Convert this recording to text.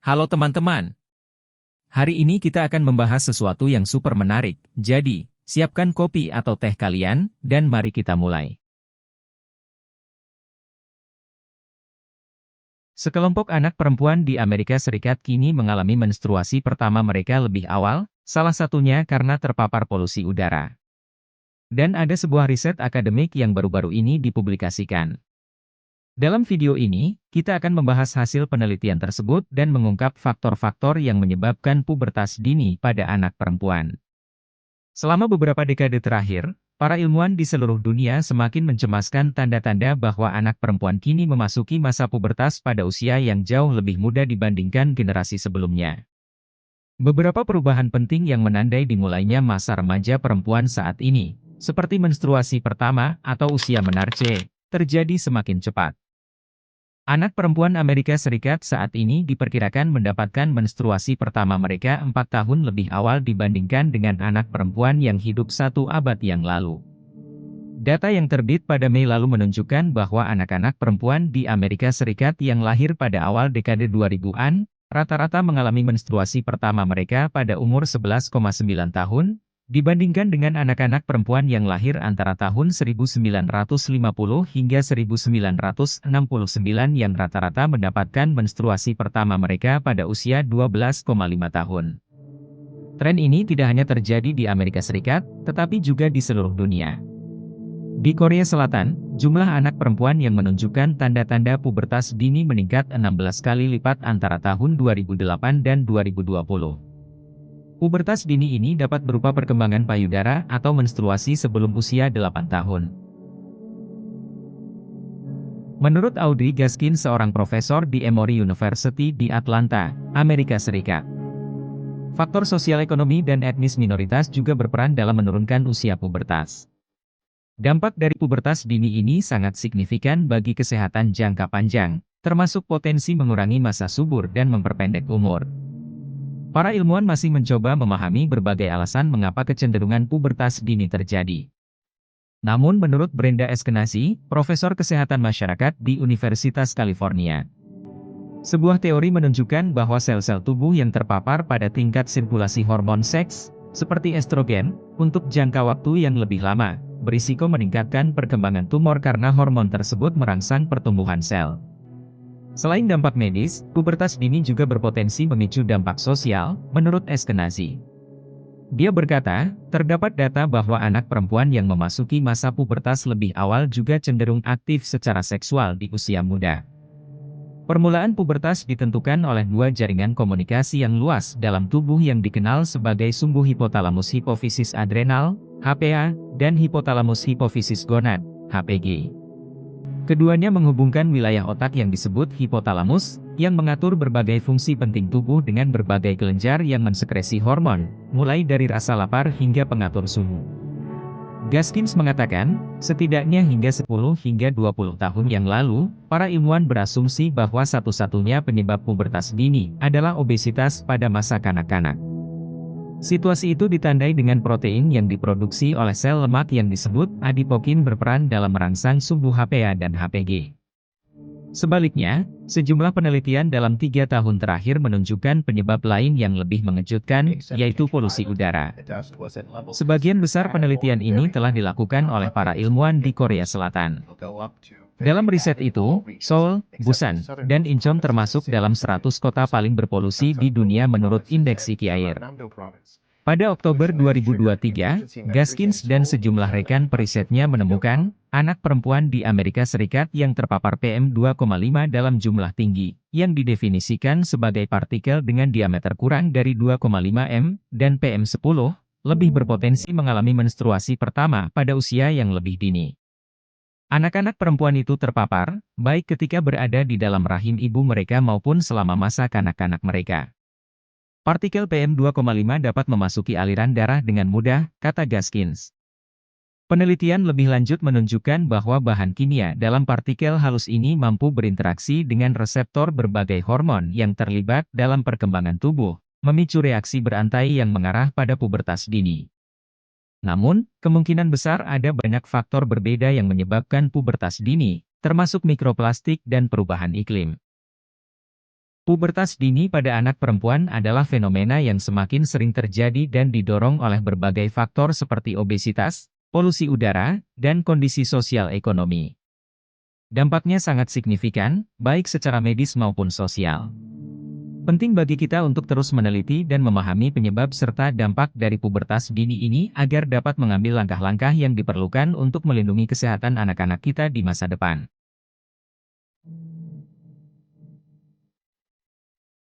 Halo teman-teman, hari ini kita akan membahas sesuatu yang super menarik. Jadi, siapkan kopi atau teh kalian, dan mari kita mulai. Sekelompok anak perempuan di Amerika Serikat kini mengalami menstruasi pertama mereka lebih awal, salah satunya karena terpapar polusi udara. Dan ada sebuah riset akademik yang baru-baru ini dipublikasikan. Dalam video ini, kita akan membahas hasil penelitian tersebut dan mengungkap faktor-faktor yang menyebabkan pubertas dini pada anak perempuan. Selama beberapa dekade terakhir, para ilmuwan di seluruh dunia semakin mencemaskan tanda-tanda bahwa anak perempuan kini memasuki masa pubertas pada usia yang jauh lebih muda dibandingkan generasi sebelumnya. Beberapa perubahan penting yang menandai dimulainya masa remaja perempuan saat ini, seperti menstruasi pertama atau usia menarche, terjadi semakin cepat. Anak perempuan Amerika Serikat saat ini diperkirakan mendapatkan menstruasi pertama mereka 4 tahun lebih awal dibandingkan dengan anak perempuan yang hidup 1 abad yang lalu. Data yang terbit pada Mei lalu menunjukkan bahwa anak-anak perempuan di Amerika Serikat yang lahir pada awal dekade 2000-an, rata-rata mengalami menstruasi pertama mereka pada umur 11,9 tahun, dibandingkan dengan anak-anak perempuan yang lahir antara tahun 1950 hingga 1969 yang rata-rata mendapatkan menstruasi pertama mereka pada usia 12,5 tahun. Tren ini tidak hanya terjadi di Amerika Serikat, tetapi juga di seluruh dunia. Di Korea Selatan, jumlah anak perempuan yang menunjukkan tanda-tanda pubertas dini meningkat 16 kali lipat antara tahun 2008 dan 2020. Pubertas dini ini dapat berupa perkembangan payudara atau menstruasi sebelum usia 8 tahun. Menurut Audrey Gaskin, seorang profesor di Emory University di Atlanta, Amerika Serikat, faktor sosial ekonomi dan etnis minoritas juga berperan dalam menurunkan usia pubertas. Dampak dari pubertas dini ini sangat signifikan bagi kesehatan jangka panjang, termasuk potensi mengurangi masa subur dan memperpendek umur. Para ilmuwan masih mencoba memahami berbagai alasan mengapa kecenderungan pubertas dini terjadi. Namun menurut Brenda Eskenazi, Profesor Kesehatan Masyarakat di Universitas California, sebuah teori menunjukkan bahwa sel-sel tubuh yang terpapar pada tingkat sirkulasi hormon seks, seperti estrogen, untuk jangka waktu yang lebih lama, berisiko meningkatkan perkembangan tumor karena hormon tersebut merangsang pertumbuhan sel. Selain dampak medis, pubertas dini juga berpotensi memicu dampak sosial, menurut Eskenazi. Dia berkata, terdapat data bahwa anak perempuan yang memasuki masa pubertas lebih awal juga cenderung aktif secara seksual di usia muda. Permulaan pubertas ditentukan oleh dua jaringan komunikasi yang luas dalam tubuh yang dikenal sebagai sumbu hipotalamus hipofisis adrenal, HPA, dan hipotalamus hipofisis gonad, HPG. Keduanya menghubungkan wilayah otak yang disebut hipotalamus, yang mengatur berbagai fungsi penting tubuh dengan berbagai kelenjar yang mensekresi hormon, mulai dari rasa lapar hingga pengatur suhu. Gaskins mengatakan, setidaknya hingga 10 hingga 20 tahun yang lalu, para ilmuwan berasumsi bahwa satu-satunya penyebab pubertas dini adalah obesitas pada masa kanak-kanak. Situasi itu ditandai dengan protein yang diproduksi oleh sel lemak yang disebut adipokin berperan dalam merangsang sumbu HPA dan HPG. Sebaliknya, sejumlah penelitian dalam 3 tahun terakhir menunjukkan penyebab lain yang lebih mengejutkan, yaitu polusi udara. Sebagian besar penelitian ini telah dilakukan oleh para ilmuwan di Korea Selatan. Dalam riset itu, Seoul, Busan, dan Incheon termasuk dalam 100 kota paling berpolusi di dunia menurut Indeks IKI Air. Pada Oktober 2023, Gaskins dan sejumlah rekan perisetnya menemukan, anak perempuan di Amerika Serikat yang terpapar PM2,5 dalam jumlah tinggi, yang didefinisikan sebagai partikel dengan diameter kurang dari 2,5 m, dan PM10, lebih berpotensi mengalami menstruasi pertama pada usia yang lebih dini. Anak-anak perempuan itu terpapar, baik ketika berada di dalam rahim ibu mereka maupun selama masa kanak-kanak mereka. Partikel PM2,5 dapat memasuki aliran darah dengan mudah, kata Gaskins. Penelitian lebih lanjut menunjukkan bahwa bahan kimia dalam partikel halus ini mampu berinteraksi dengan reseptor berbagai hormon yang terlibat dalam perkembangan tubuh, memicu reaksi berantai yang mengarah pada pubertas dini. Namun, kemungkinan besar ada banyak faktor berbeda yang menyebabkan pubertas dini, termasuk mikroplastik dan perubahan iklim. Pubertas dini pada anak perempuan adalah fenomena yang semakin sering terjadi dan didorong oleh berbagai faktor seperti obesitas, polusi udara, dan kondisi sosial ekonomi. Dampaknya sangat signifikan, baik secara medis maupun sosial. Penting bagi kita untuk terus meneliti dan memahami penyebab serta dampak dari pubertas dini ini agar dapat mengambil langkah-langkah yang diperlukan untuk melindungi kesehatan anak-anak kita di masa depan.